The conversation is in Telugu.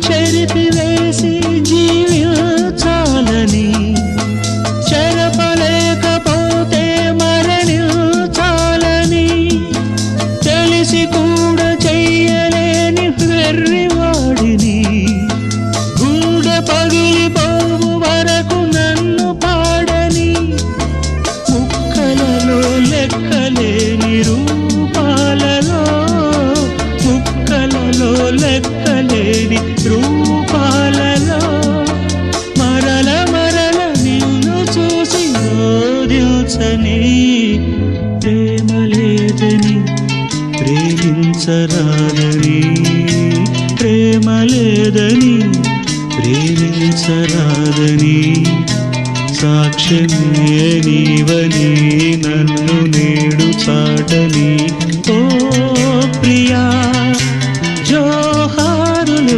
చెరిపివేసి జీవించాలని చెరపలేకపోతే మరణించాలని తెలిసి కూడా చెయ్యలేని వెర్రివాడిని గుండె పగిలిపోవు వరకు నన్ను పాడని ముక్కలలో లెక్కలేని రూపాలలో ముక్కలలో లెక్కలేని రూపాలలో మరల మరల నిన్ను చూసి ఓదిల్చని ప్రేమ లేదని ప్రేమించరాదని ప్రేమ లేదని ప్రేమించరాదని సాక్ష్యమే నీవని